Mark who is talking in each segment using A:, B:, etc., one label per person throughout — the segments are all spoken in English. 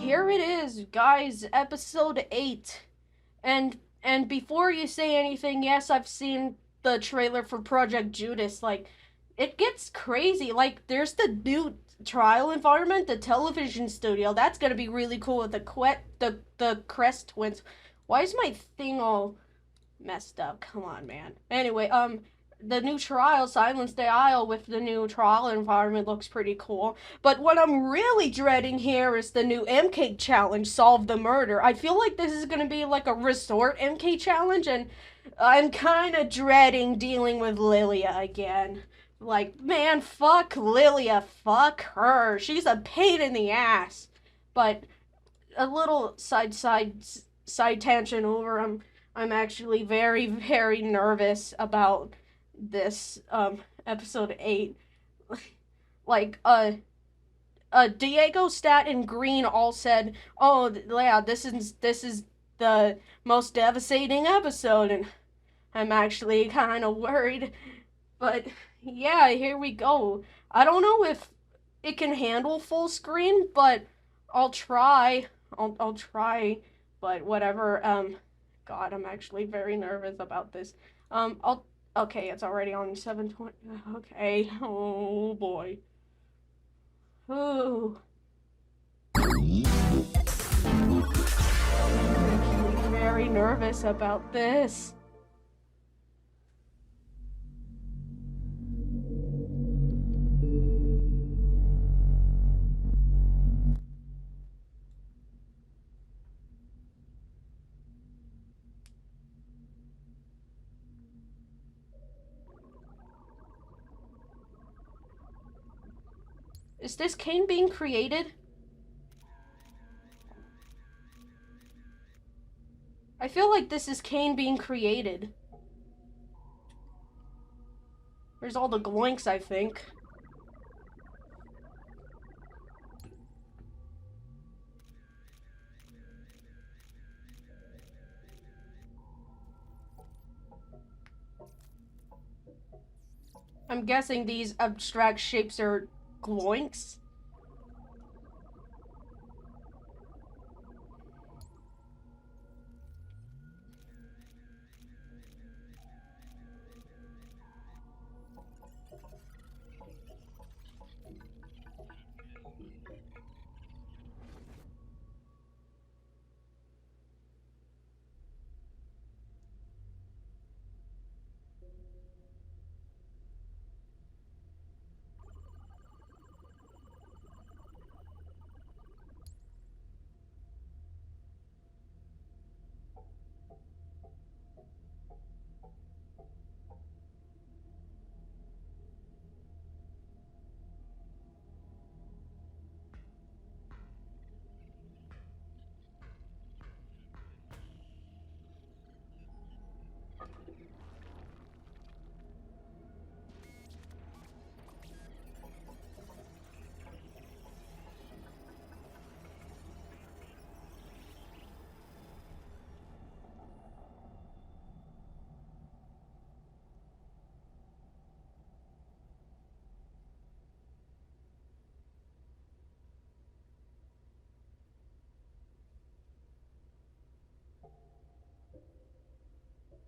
A: here it is, guys, episode 8. And before you say anything, yes, I've seen the trailer for Project Judas. Like, it gets crazy. Like, there's the new trial environment, the television studio. That's gonna be really cool with the Crest twins. Why is my thing all messed up? Come on, man. Anyway, the new trial, Silence the Isle, with the new trial environment looks pretty cool. But what I'm really dreading here is the new MK challenge, Solve the Murder. I feel like this is gonna be like a resort MK challenge, and I'm kind of dreading dealing with Lilia again. Like, man, fuck Lilia, fuck her. She's a pain in the ass. But a little side tangent over. I'm actually very nervous about this episode 8. Like Diego, Stat, and Green all said, "Oh yeah, this is the most devastating episode," and I'm actually kind of worried. But yeah, here we go. I don't know if it can handle full screen, but I'll try. I'll try. But whatever. God, I'm actually very nervous about this. I'll. Okay, it's already on 720. Okay. Oh boy. Ooh. I'm actually very nervous about this. Is this Caine being created? I feel like this is Caine being created. There's all the gloinks, I think. I'm guessing these abstract shapes are gloinks.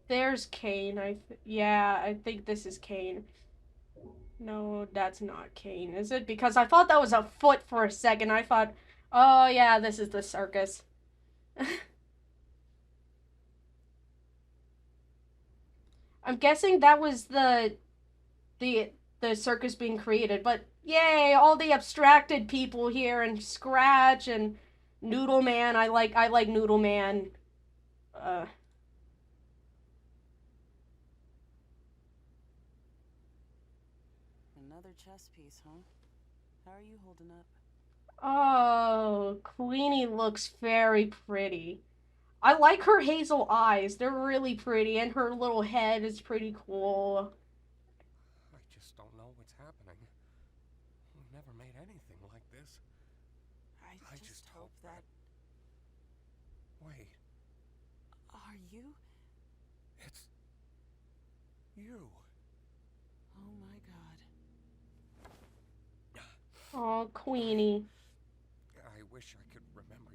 A: There's Caine. Yeah, I think this is Caine. No, that's not Caine, is it? Because I thought that was a foot for a second. I thought, oh yeah, this is the circus. I'm guessing that was the the circus being created, but yay, all the abstracted people here and Scratch and Noodle Man. I like Noodle Man. Uh
B: Another chess piece, huh? How are you holding up?
A: oh, Queenie looks very pretty. I like her hazel eyes. They're really pretty, and her little head is pretty cool.
C: I just don't know what's happening. We've never made anything like this.
B: I just hope that...
C: Wait,
B: Are you?
C: it's... you.
B: Oh my god.
A: Oh, Queenie.
C: I wish I could remember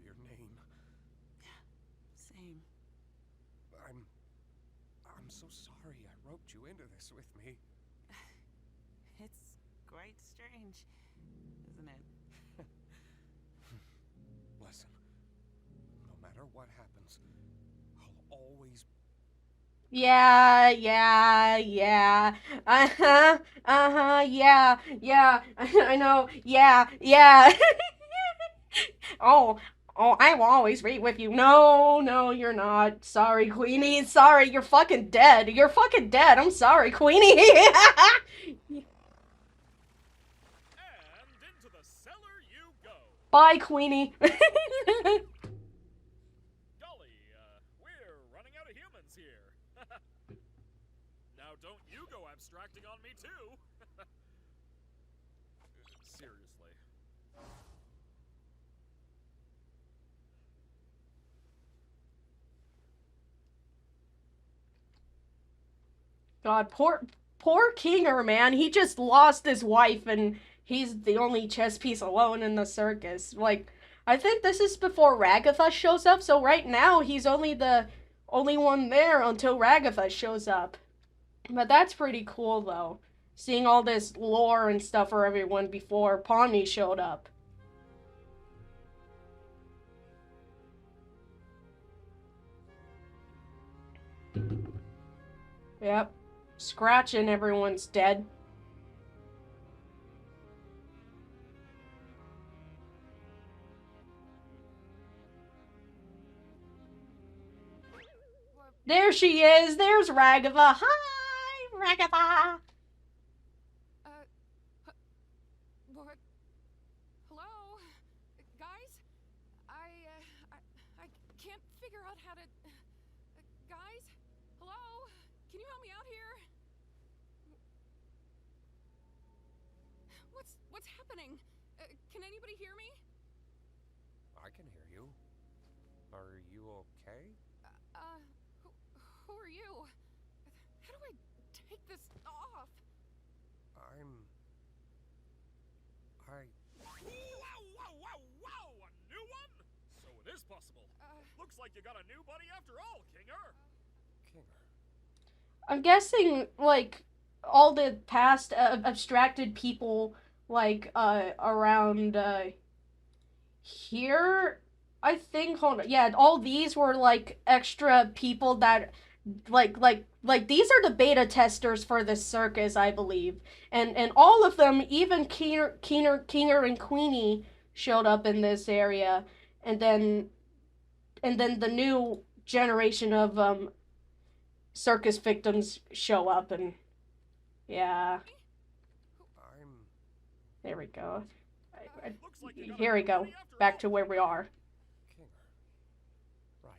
C: I'm so sorry I roped you into this with me.
B: It's quite strange, isn't it?
C: Listen, no matter what happens, I'll always...
A: Yeah, yeah, yeah. Yeah, yeah. I know. Yeah, yeah. Oh, oh, I will always be with you. No, no, you're not. Sorry, Queenie. Sorry, you're fucking dead. You're fucking dead. I'm sorry, Queenie.
D: And into the cellar you go.
A: Bye, Queenie.
D: Golly, we're running out of humans here. Now don't you go abstracting on me too. Seriously.
A: God, poor Kinger, man. He just lost his wife and he's the only chess piece alone in the circus. Like, I think this is before Ragatha shows up, so right now he's only the only one there until Ragatha shows up. But that's pretty cool though. Seeing all this lore and stuff for everyone before Pawnee showed up. Yep. Scratch and everyone's dead. There she is. There's Ragatha. Hi, Ragatha.
E: What? Hello? Guys? I can't figure out how to... guys? Hello? Can you help me out here? What's happening? Can anybody hear me?
C: I can hear you. Are you okay?
E: Who are you? How do I take this off?
D: Wow, a new one? So it is possible. Looks like you got a new buddy after all, Kinger.
C: Kinger.
A: I'm guessing, like, all the past abstracted people, like, around, here, I think, hold on, yeah, all these were, like, extra people that, like, these are the beta testers for the circus, I believe. And all of them, even Keener and Queenie showed up in this area. And then the new generation of, circus victims show up and yeah, there we go.
D: Looks like you got
A: Here
D: a
A: we
D: new
A: go,
D: buddy after
A: back
D: all,
A: to where we are.
C: Kinger. Right.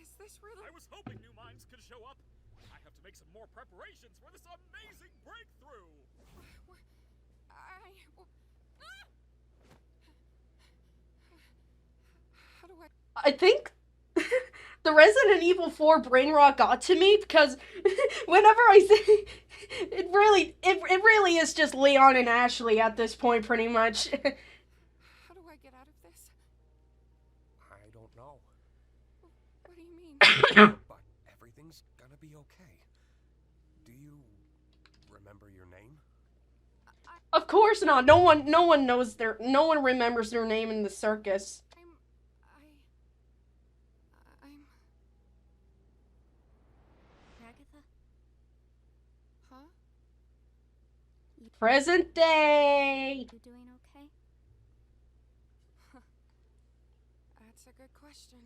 E: Is this really...
D: I was hoping new minds could show up. I have to make some more preparations for this amazing breakthrough.
E: How do I...
A: I think the Resident Evil 4 brain rot got to me because whenever I say it really is just Leon and Ashley at this point, pretty much.
E: How do I get out of this?
C: I don't know.
E: What do you mean?
C: But everything's gonna be okay. Do you remember your name?
A: Of course not. No one knows no one remembers their name in the circus.
E: I'm...
F: Ragatha?
E: Huh?
A: Present day.
F: You doing okay?
E: That's a good question.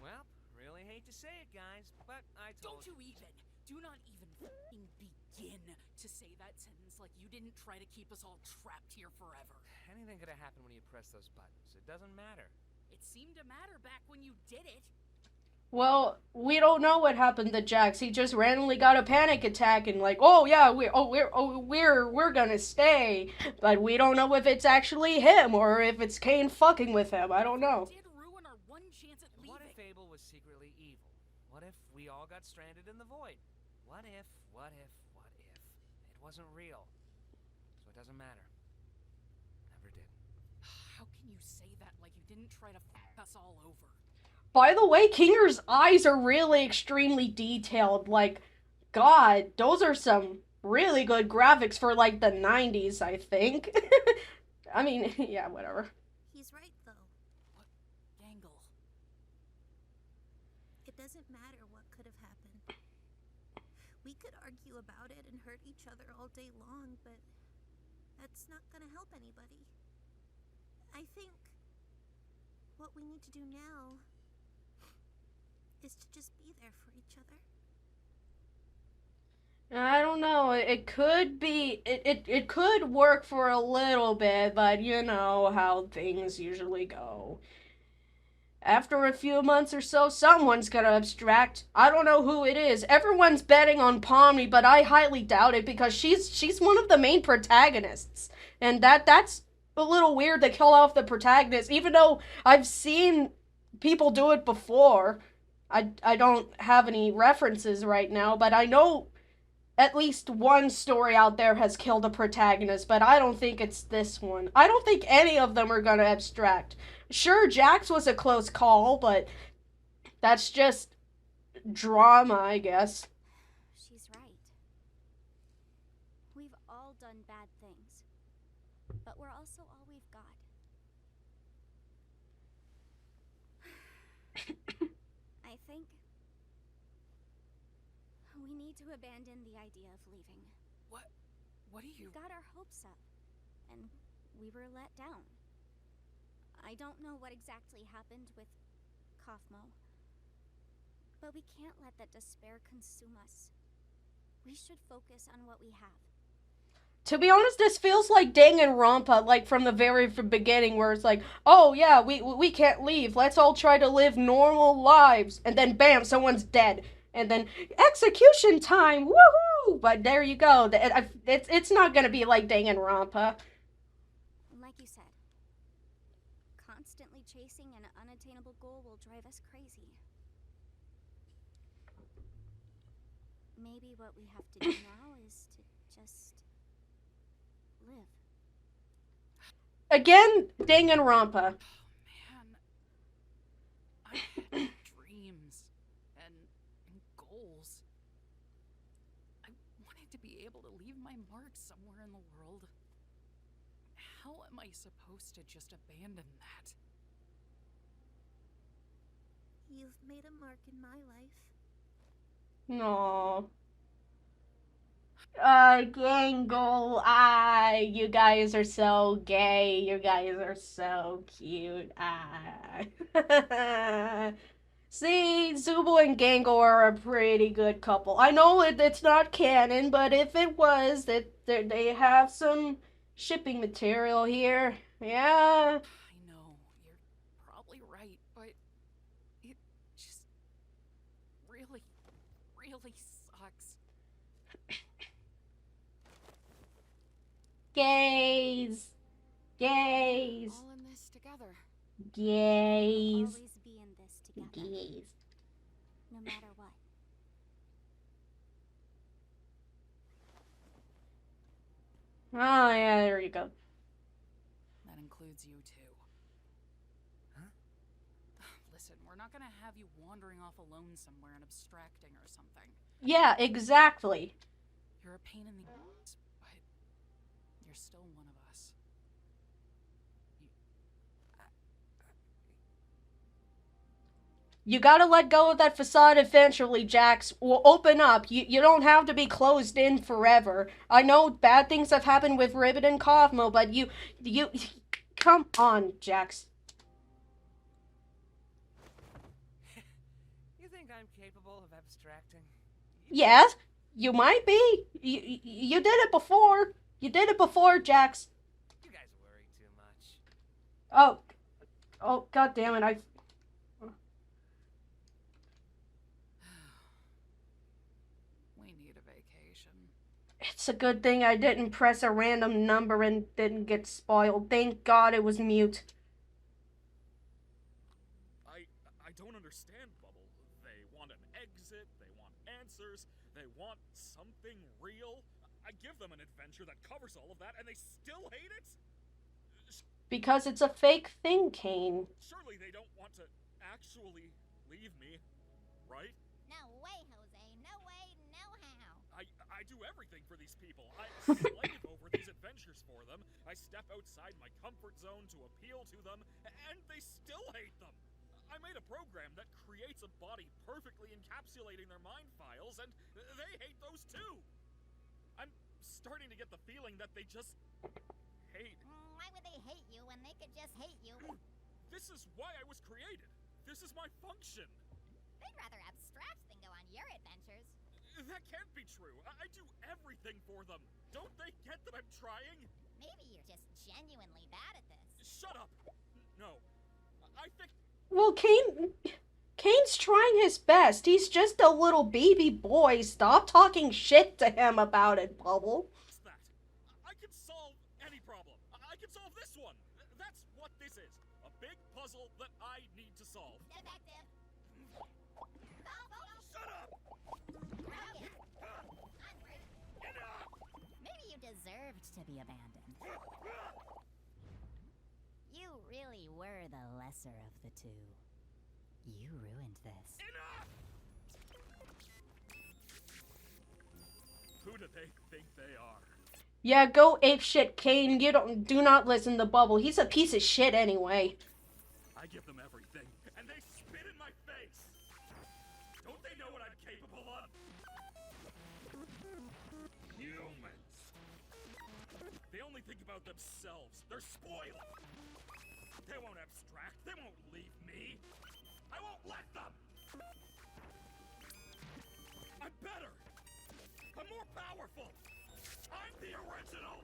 G: Well, really hate to say it, guys, but I told
H: Don't you even. Do not even f***ing begin to say that sentence like you didn't try to keep us all trapped here forever.
G: Anything could have happened when you press those buttons. It doesn't matter.
H: It seemed to matter back when you did it.
A: Well, we don't know what happened to Jax. He just randomly got a panic attack and like, oh yeah, we're gonna stay, but we don't know if it's actually him or if it's Caine fucking with him. I don't know.
H: Did ruin our one chance at leaving.
G: What if Abel was secretly evil? What if we all got stranded in the void? What if it wasn't real? So it doesn't matter.
H: How can you say that like you didn't try to f us all over?
A: By the way, Kinger's eyes are really extremely detailed. Like, God, those are some really good graphics for, like, the 90s, I think. I mean, yeah, whatever.
F: He's right, though.
H: What? Gangle.
F: It doesn't matter what could have happened. We could argue about it and hurt each other all day long, but that's not gonna help anybody. I think what we need to do now is to just be there for each other.
A: I don't know. It could be. It could work for a little bit, but you know how things usually go. After a few months or so, someone's gonna abstract. I don't know who it is. Everyone's betting on Pomni, but I highly doubt it because she's one of the main protagonists, and that's a little weird to kill off the protagonist. Even though I've seen people do it before, I don't have any references right now, but I know at least one story out there has killed a protagonist, but I don't think it's this one. I don't think any of them are gonna abstract. Sure, Jax was a close call, but that's just drama, I guess.
I: She's right. We've all done bad things, but we're also all we've got. I think we need to abandon the idea of leaving.
H: What are you...
I: We got our hopes up, and we were let down. I don't know what exactly happened with Kaufmo, but we can't let that despair consume us. We should focus on what we have.
A: To be honest, this feels like Danganronpa, like from the very beginning, where it's like, oh yeah, we can't leave. Let's all try to live normal lives, and then bam, someone's dead, and then execution time, woohoo! But there you go. It's not gonna be like Danganronpa.
I: Like you said, constantly chasing an unattainable goal will drive us crazy. Maybe what we have to do now is to just live.
A: Again, Danganronpa.
H: Man, I had dreams and goals. I wanted to be able to leave my mark somewhere in the world. How am I supposed to just abandon that?
F: You've made a mark in my life.
A: No. Gangle, you guys are so gay. You guys are so cute. See, Zubo and Gangle are a pretty good couple. I know it's not canon, but if it was, they have some shipping material here. Yeah.
H: I know, you're probably right, but it just really, really sucks.
A: Gays. Gays.
E: All in this together.
A: Gays.
I: Always be in this together.
A: Gays.
I: No matter what.
A: Oh, yeah, there you go.
H: That includes you too.
C: Huh?
H: Listen, we're not gonna have you wandering off alone somewhere and abstracting or something.
A: Yeah, exactly.
H: You're a pain in the ass, but you're still one of us.
A: You gotta let go of that facade eventually, Jax. Will open up. You don't have to be closed in forever. I know bad things have happened with Ribbit and Cosmo, but you... Come on, Jax.
G: You think I'm capable of abstracting?
A: Yes, you might be. You did it before. You did it before, Jax.
G: You guys worry too much.
A: Oh, god damn it,
H: We need a vacation.
A: It's a good thing I didn't press a random number and didn't get spoiled. Thank God it was mute.
D: I don't understand, Bubble. They want an exit, they want answers, they want something real. I give them an adventure that covers all of that, and they still hate it?
A: Because it's a fake thing, Caine.
D: Surely they don't want to actually leave me, right?
F: No way, Jose. No way, no how.
D: I do everything for these people. I slave over these adventures for them. I step outside my comfort zone to appeal to them, and they still hate them. I made a program that creates a body perfectly encapsulating their mind files, and they hate those too. I'm starting to get the feeling that they just hate.
F: Why would they hate you when they could just hate you?
D: This is why I was created. This is my function.
F: They'd rather abstract than go on your adventures.
D: That can't be true. I do everything for them. Don't they get that I'm trying?
F: Maybe you're just genuinely bad at this.
D: Shut up. No. I think...
A: Well, Caine's trying his best. He's just a little baby boy. Stop talking shit to him about it, Bubble.
D: What's that? I can solve any problem. I can solve this one. That's what this is. A big puzzle that I need to solve.
F: Defective.
D: Shut up!
F: Maybe you deserved to be abandoned. You really were the lesser of the two. You ruined this.
D: Enough! Who do they think they are?
A: Yeah, go apeshit, Caine. Do not listen to Bubble. He's a piece of shit anyway.
D: I give them everything, and they spit in my face. Don't they know what I'm capable of? Humans. They only think about themselves. They're spoiled. They won't abstract. They won't leave me. I won't let them. I'm better. I'm more powerful. I'm the original.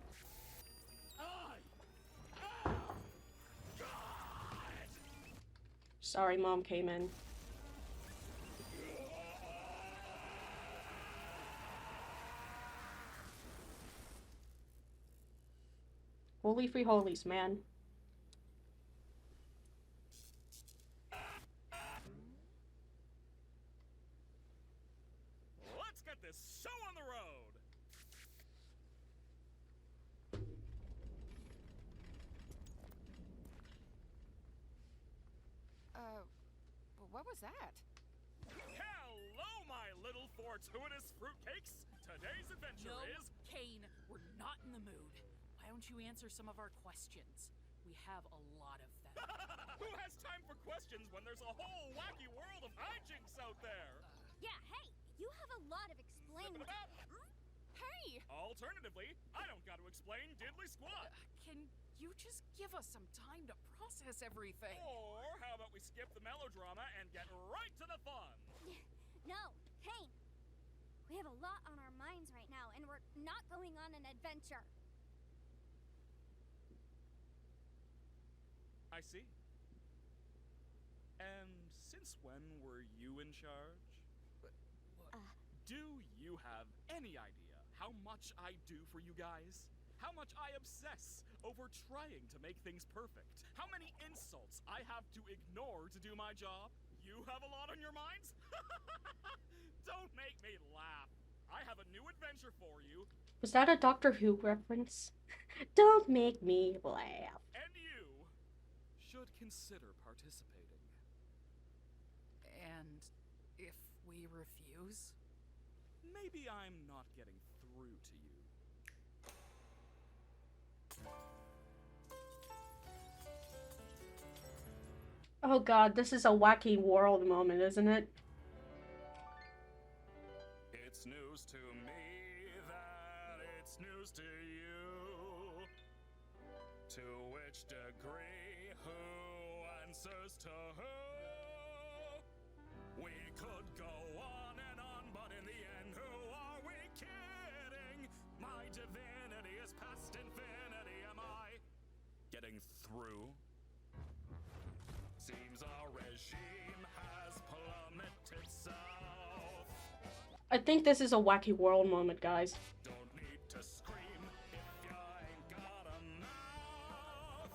D: I am God.
A: Sorry, Mom came in. Holy free holies, man.
D: Let's get this show on the road.
E: What was that?
D: Hello, my little fortuitous fruitcakes. Today's adventure
H: No,
D: is...
H: Caine, we're not in the mood. Why don't you answer some of our questions? We have a lot of them.
D: Who has time for questions when there's a whole wacky world of hijinks out there?
I: Yeah, hey, you have a lot of explaining.
E: Hey!
D: Alternatively, I don't got to explain diddly squat.
H: Can you just give us some time to process everything?
D: Or how about we skip the melodrama and get right to the fun?
I: No, Caine. We have a lot on our minds right now, and we're not going on an adventure.
D: I see. And since when were you in charge? Do you have any idea how much I do for you guys? How much I obsess over trying to make things perfect? How many insults I have to ignore to do my job? You have a lot on your minds? Don't make me laugh. I have a new adventure for you.
A: Was that a Doctor Who reference? Don't make me laugh.
D: And you should consider participating.
H: And if we refuse?
D: Maybe I'm not getting through to you.
A: Oh god, this is a wacky world moment, isn't it?
D: It's news to me that it's news to you. To which degree, who answers to who? We could go on and on, but in the end, who are we kidding? My divinity is past infinity. Am I getting through? Seems our regime has plummeted south.
A: I think this is a wacky world moment, guys.
D: Don't need to scream if you ain't got a mouth.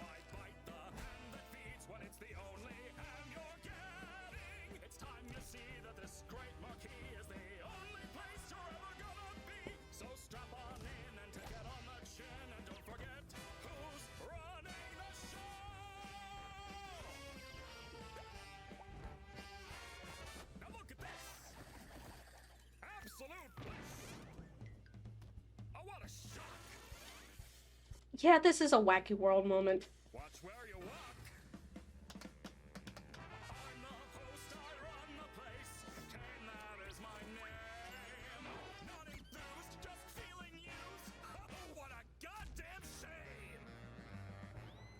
D: Why bite the hand that feeds when it's the only hand you're getting? It's time you see that this great marquee is the only place you're ever gonna be. So strap on in and take it on the chin, and don't forget who's running
A: Yeah, this is a wacky world moment.
D: Watch where you walk. I'm the host, I run the place. Caine, that is my name. Not enthused, just feeling used. Oh, what a goddamn shame!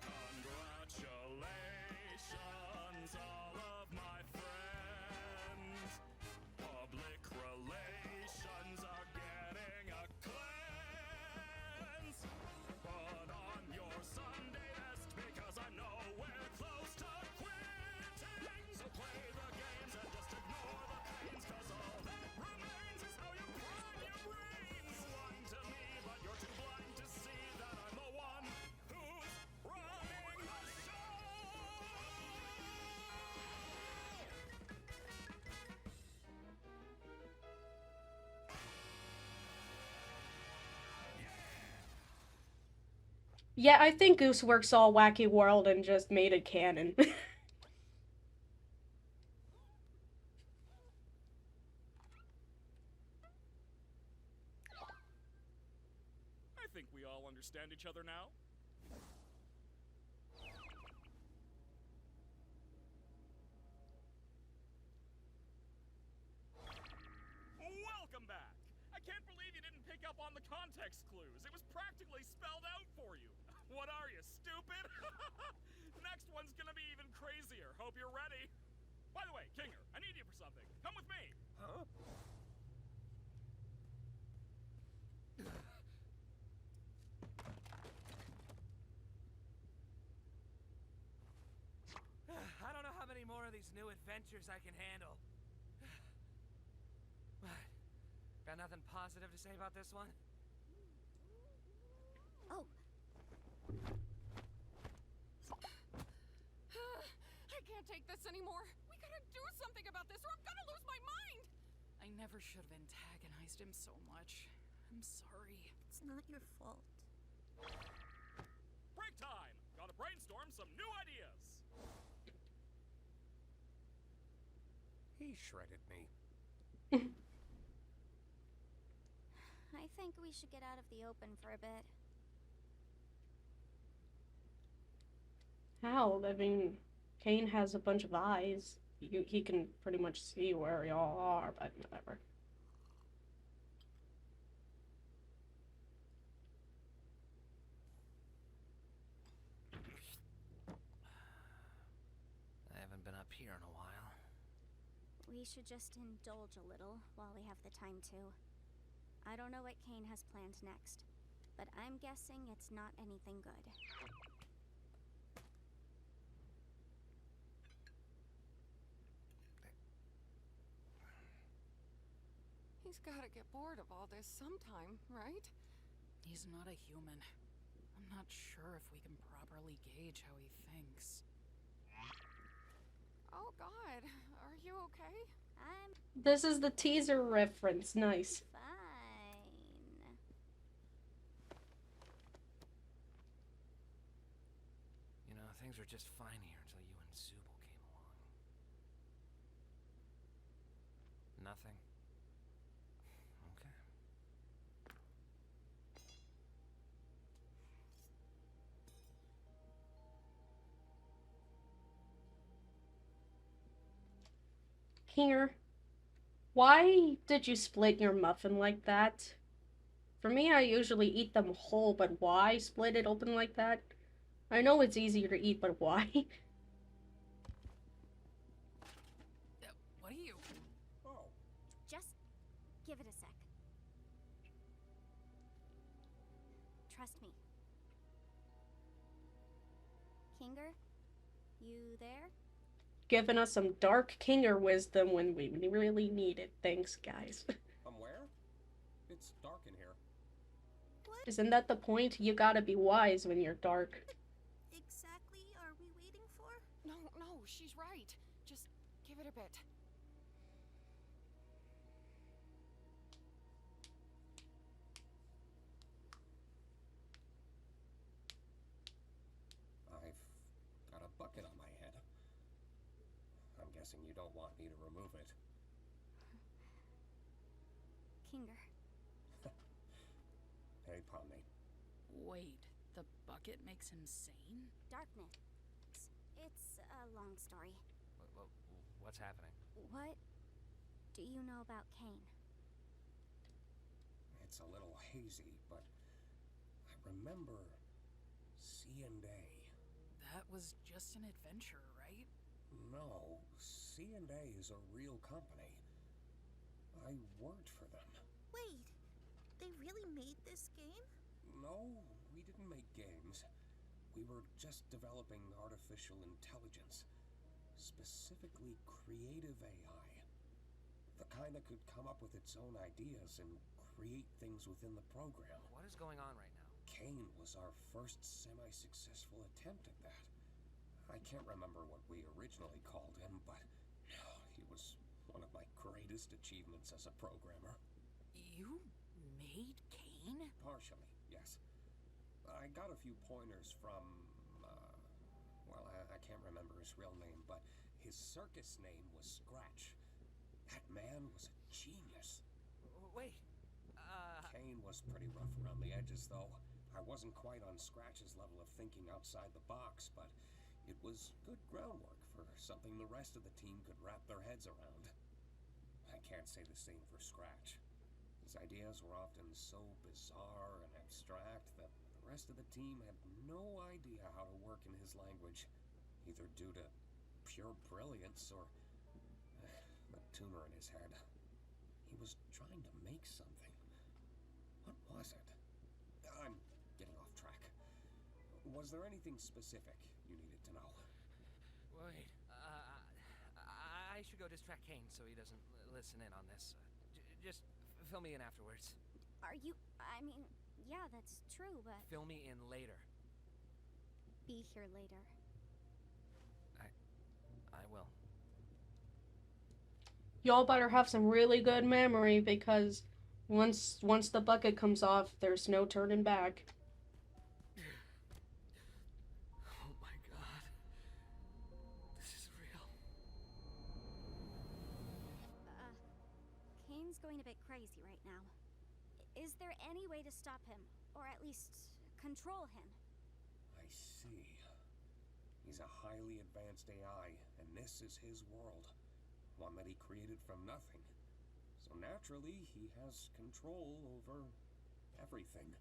D: Congratulations, all of my friends. Public relations are getting a cleanse. Put on your Sunday best because I know we're close to quitting. So play the games and just ignore the pains, cause all that remains is how you prime your brains. One to me, but you're too blind to see that I'm the one who's running the show.
A: Yeah, I think Gooseworks saw Wacky World and just made it canon.
D: I think we all understand each other now. Welcome back! I can't believe you didn't pick up on the context clues. It was practically spelled out for you. What are you, stupid? Next one's gonna be even crazier. Hope you're ready. By the way, Kinger, I need you for something. Come with me.
C: Huh?
G: I don't know how many more of these new adventures I can handle. What? Got nothing positive to say about this one?
I: Oh,
E: I can't take this anymore. We gotta do something about this or I'm gonna lose my mind!
H: I never should have antagonized him so much. I'm sorry.
F: It's not your fault.
D: Break time! Gotta brainstorm some new ideas.
C: He shredded me.
I: I think we should get out of the open for a bit.
A: How? I mean, Caine has a bunch of eyes. He can pretty much see where y'all are, but whatever.
G: I haven't been up here in a while.
I: We should just indulge a little while we have the time to. I don't know what Caine has planned next, but I'm guessing it's not anything good.
E: He's gotta get bored of all this sometime, right?
H: He's not a human. I'm not sure if we can properly gauge how he thinks.
E: Oh god, are you okay?
I: I'm
A: This is the teaser reference. Nice.
I: fine.
G: You know, things were just fine here until you and Zubul came along. Nothing? Okay.
A: Here. Why did you split your muffin like that? For me, I usually eat them whole, but why split it open like that? I know it's easier to eat, but why?
H: What are you?
C: Oh,
I: Just give it a sec. Trust me. Kinger, you there?
A: Giving us some dark Kinger wisdom when we really need it. Thanks, guys.
C: I'm where? It's dark in here.
A: Isn't that the point? You gotta be wise when you're dark.
F: Exactly are we waiting for?
E: No, she's right. Just give it a bit.
C: I've got a bucket on my head. I'm guessing you don't want me to remove it.
I: Kinger.
C: Hey, Pomni.
H: Wait, The bucket makes him sane?
I: Darkness. It's a long story.
G: What's happening?
I: What do you know about Caine?
C: It's a little hazy, but I remember C&A.
H: That was just an adventure, right?
C: No, C&A is a real company. I worked for them.
F: Wait, they really made this game?
C: No, we didn't make games. We were just developing artificial intelligence. Specifically creative AI. The kind that could come up with its own ideas and create things within the program.
G: What is going on right now?
C: Caine was our first semi-successful attempt at that. I can't remember what we originally called him, but he was one of my greatest achievements as a programmer.
H: You made Caine?
C: Partially, yes. I got a few pointers from, I can't remember his real name, but his circus name was Scratch. That man was a genius.
G: Wait,
C: Caine was pretty rough around the edges, though. I wasn't quite on Scratch's level of thinking outside the box, but it was good groundwork for something the rest of the team could wrap their heads around. I can't say the same for Scratch. His ideas were often so bizarre and abstract that the rest of the team had no idea how to work in his language, either due to pure brilliance or the tumor in his head. He was trying to make something. What was it? I'm getting off track. Was there anything specific you needed to know?
G: wait. I should go distract Caine so he doesn't listen in on this. Just fill me in afterwards.
I: Are you... I mean, yeah, that's true, but...
G: Fill me in later.
I: Be here later.
G: I will.
A: Y'all better have some really good memory, because once the bucket comes off, there's no turning back.
G: Oh my god. This is real.
I: Caine's going a bit crazy right now. Is there any way to stop him? Or at least control him?
C: I see. He's a highly advanced AI, and this is his world. One that he created from nothing. So naturally, he has control over everything.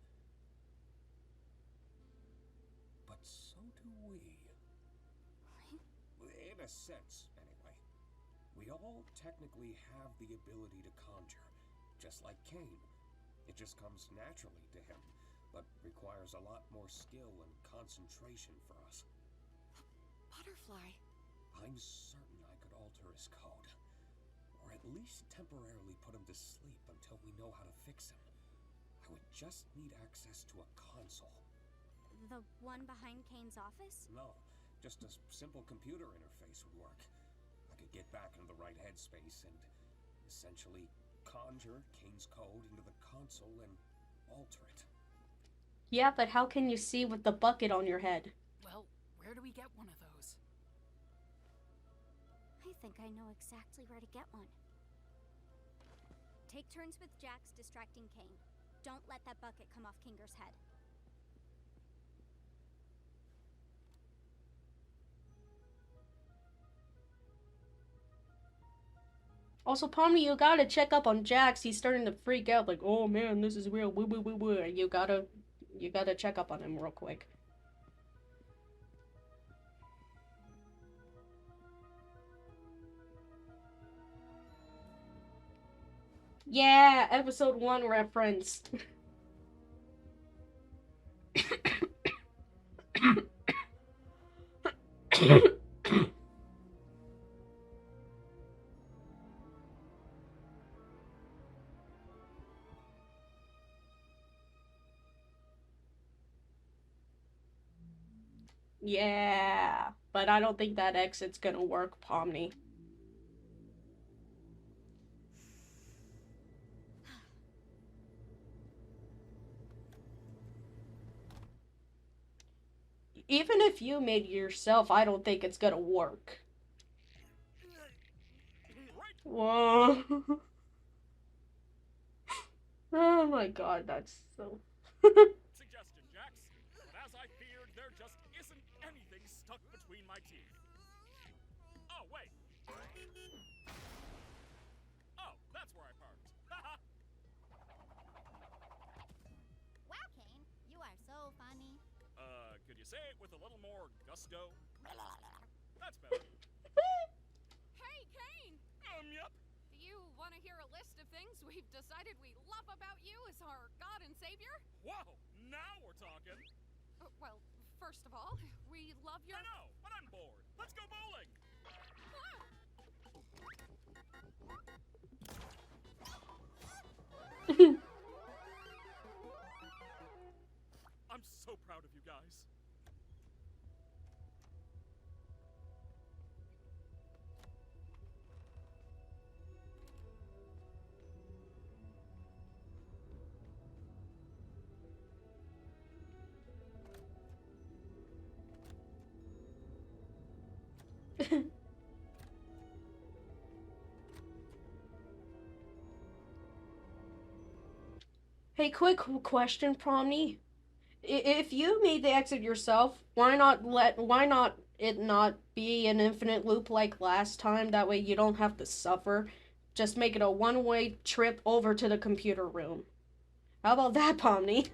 C: But so do we. In a sense, anyway. We all technically have the ability to conjure, just like Caine. It just comes naturally to him, but requires a lot more skill and concentration for us.
E: Butterfly.
C: I'm certain I could alter his code, or at least temporarily put him to sleep until we know how to fix him. I would just need access to a console.
I: The one behind Caine's office?
C: No, just a simple computer interface would work. I could get back into the right headspace and essentially conjure Caine's code into the console and alter it.
A: Yeah, but how can you see with the bucket on your head?
H: Well, where do we get one of those?
I: I think I know exactly where to get one. Take turns with Jax distracting Caine. Don't let that bucket come off Kinger's head.
A: Also, Pomni, you gotta check up on Jax. He's starting to freak out, like, oh man, this is real. Woo woo woo woo. You gotta check up on him real quick. Yeah, episode 1 reference. Yeah, but I don't think that exit's gonna work, Pomni. Even if you made it yourself, I don't think it's gonna work. Whoa. Oh my god, that's so...
D: Suggestion, Jax. But as just isn't anything stuck between my teeth. Oh, wait. Oh, that's where I parked. Haha.
I: Wow, Caine, you are so funny.
D: Could you say it with a little more gusto? That's better.
E: Hey, Caine!
D: Yep.
E: Do you want to hear a list of things we've decided we love about you as our God and Savior?
D: Whoa, now we're talking.
E: Well, first of all, we love your...
D: I know, but I'm bored. Let's go bowling. I'm so proud of you guys.
A: Hey, quick question, Promny. If you made the exit yourself, why not it not be an infinite loop like last time? That way you don't have to suffer. Just make it a one-way trip over to the computer room. How about that, Pomni?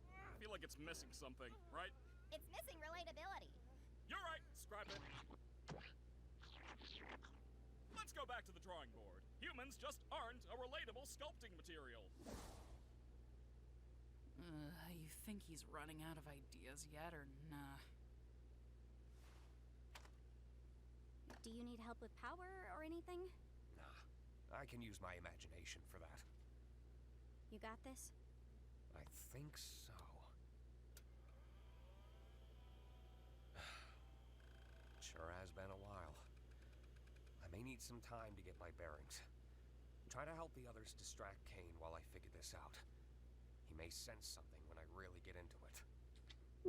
D: I feel like it's missing something, right?
I: It's missing relatability.
D: You're right, scrap it. Let's go back to the drawing board. Humans just aren't a relatable sculpting material.
H: You think he's running out of ideas yet, or nah?
I: Do you need help with power or anything?
C: Nah, I can use my imagination for that.
I: You got this?
C: I think so. Sure has been a while. I may need some time to get my bearings. Try to help the others distract Caine while I figure this out. He may sense something when I really get into it.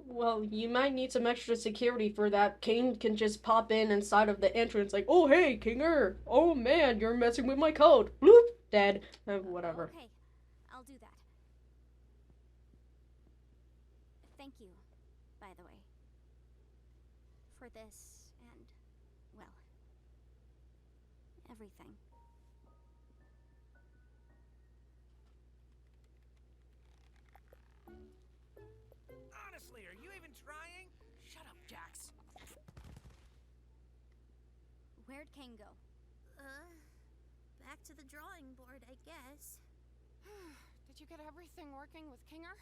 A: Well, you might need some extra security for that. Caine can just pop in inside of the entrance like, oh hey, Kinger! Oh man, you're messing with my code. Bloop! Dead. Whatever.
I: Okay, I'll do that. Thank you, by the way. For this and, well, everything.
G: Honestly, are you even trying? Shut up, Jax.
I: Where'd Caine go?
F: Back to the drawing board, I guess.
E: Did you get everything working with Kinger?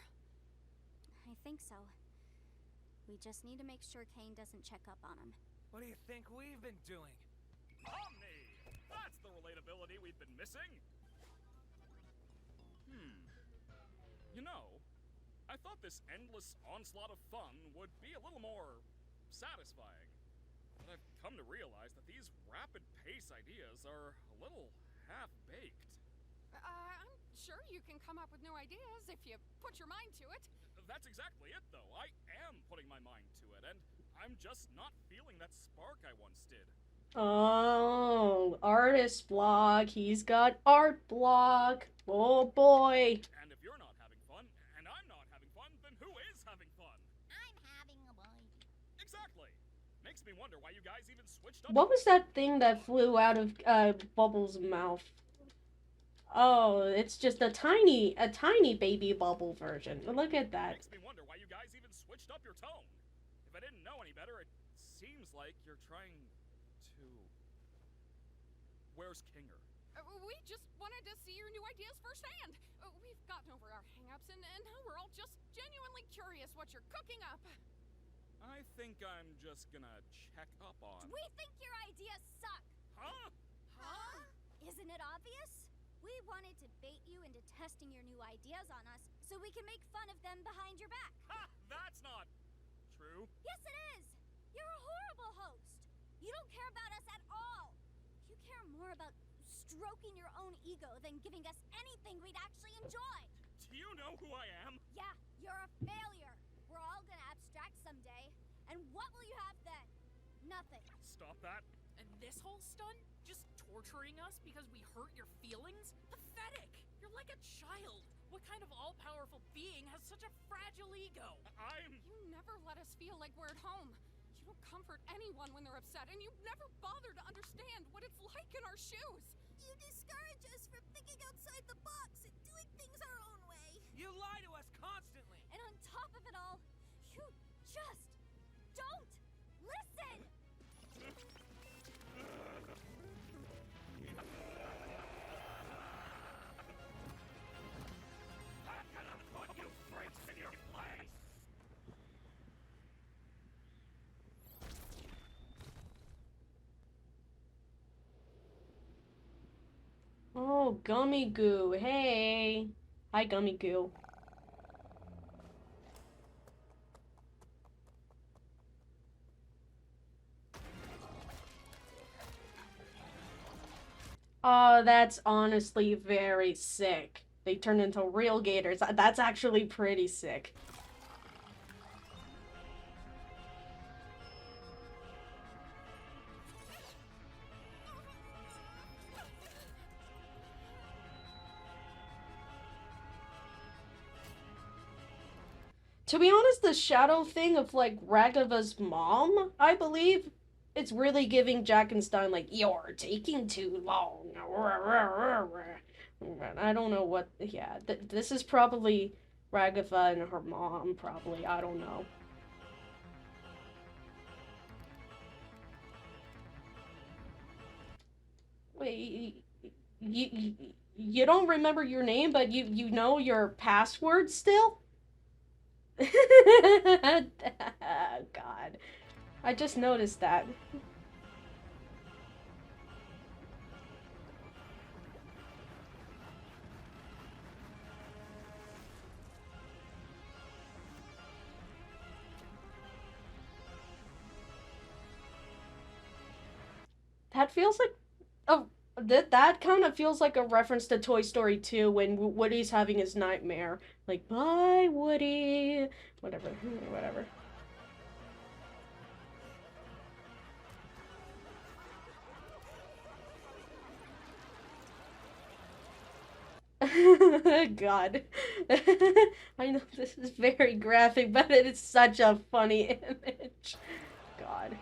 I: I think so. We just need to make sure Caine doesn't check up on him.
G: What do you think we've been doing?
D: Omni! That's the relatability we've been missing. You know, I thought this endless onslaught of fun would be a little more satisfying. But I've come to realize that these rapid pace ideas are a little half-baked.
E: I'm sure you can come up with new ideas if you put your mind to it.
D: That's exactly it, though. I am putting my mind to it, and I'm just not feeling that spark I once did.
A: Oh, artist block. He's got art block. Oh boy.
D: And if you're not having fun, and I'm not having fun, then who is having fun?
I: I'm having a bite.
D: Exactly. Makes me wonder why you guys even switched up.
A: What was that thing that flew out of Bubble's mouth? Oh, it's just a tiny baby Bubble version. Look at that.
D: Makes me wonder why you guys even switched up your tone. If I didn't know any better, it seems like you're trying to... Where's Kinger?
E: We just wanted to see your new ideas firsthand. We've gotten over our hang-ups, and now we're all just genuinely curious what you're cooking up.
D: I think I'm just gonna check up on...
I: We think your ideas suck!
D: Huh?
I: Huh? Isn't it obvious? We wanted to bait you into testing your new ideas on us so we can make fun of them behind your back.
D: Ha! That's not true.
I: Yes, it is! You're a horrible host! about us at all. You care more about stroking your own ego than giving us anything we'd actually enjoy.
D: Do you know who I am?
I: Yeah, you're a failure. We're all gonna abstract someday. And what will you have then? Nothing.
D: Stop that.
H: And this whole stunt? Just torturing us because we hurt your feelings? Pathetic! You're like a child. What kind of all-powerful being has such a fragile ego?
E: You never let us feel like we're at home. You don't comfort anyone when they're upset, and you never bother to understand what it's like in our shoes.
F: You discourage us from thinking outside the box and doing things our own way.
G: You lie to us constantly.
I: And on top of it all, you just don't listen!
A: Oh, Gummy Goo. Hey. Hi, Gummy Goo. Oh, that's honestly very sick. They turn into real gators. That's actually pretty sick. To be honest, the shadow thing of, like, Ragava's mom, I believe, it's really giving Jackenstein, like, you're taking too long. I don't know what, yeah, this is probably Ragava and her mom, probably, I don't know. Wait, you don't remember your name, but you know your password still? God. I just noticed that. That feels like that kind of feels like a reference to Toy Story 2 when Woody's having his nightmare. Like, bye, Woody. Whatever. Whatever. God. I know this is very graphic, but it is such a funny image. God.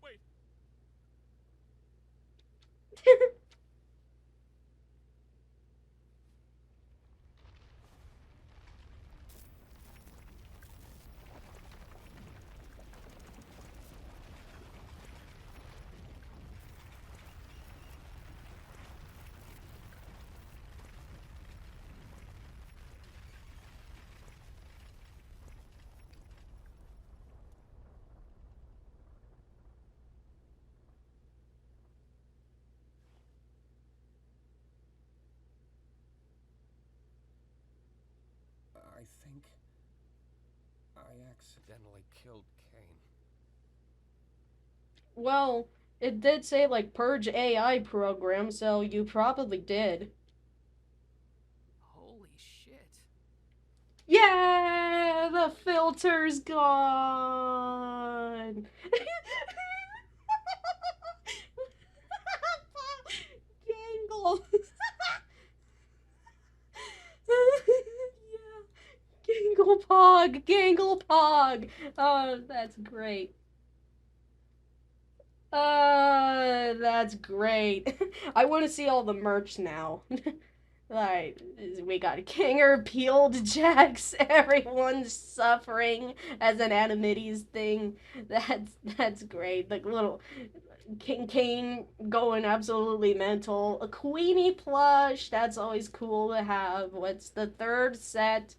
D: Wait.
C: I think I accidentally killed Caine.
A: Well, it did say, like, Purge AI program, so you probably did.
H: Holy shit.
A: Yeah! The filter's gone! Gangle! Yeah. Ganglepog! Ganglepog! Oh, that's great. That's great. I want to see all the merch now. Like, we got Kinger peeled Jax. Everyone's suffering as an Animates thing. That's great. The little Caine going absolutely mental. A Queenie plush. That's always cool to have. What's the third set?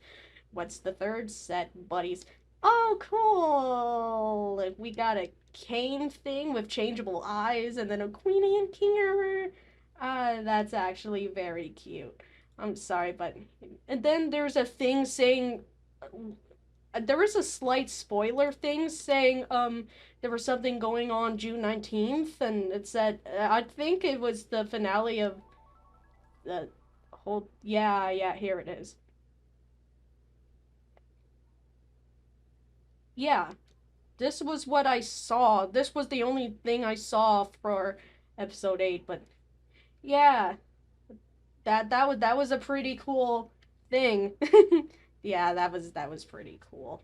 A: What's the third set, buddies? Oh, cool! Like, we got a Caine thing with changeable eyes, and then a Queenie and Kinger. That's actually very cute. I'm sorry, but and then there's a thing saying there was a slight spoiler thing saying there was something going on June 19th, and it said I think it was the finale of the whole. Yeah, here it is. Yeah, this was what I saw. This was the only thing I saw for episode 8, but yeah, that was a pretty cool thing. Yeah, that was pretty cool.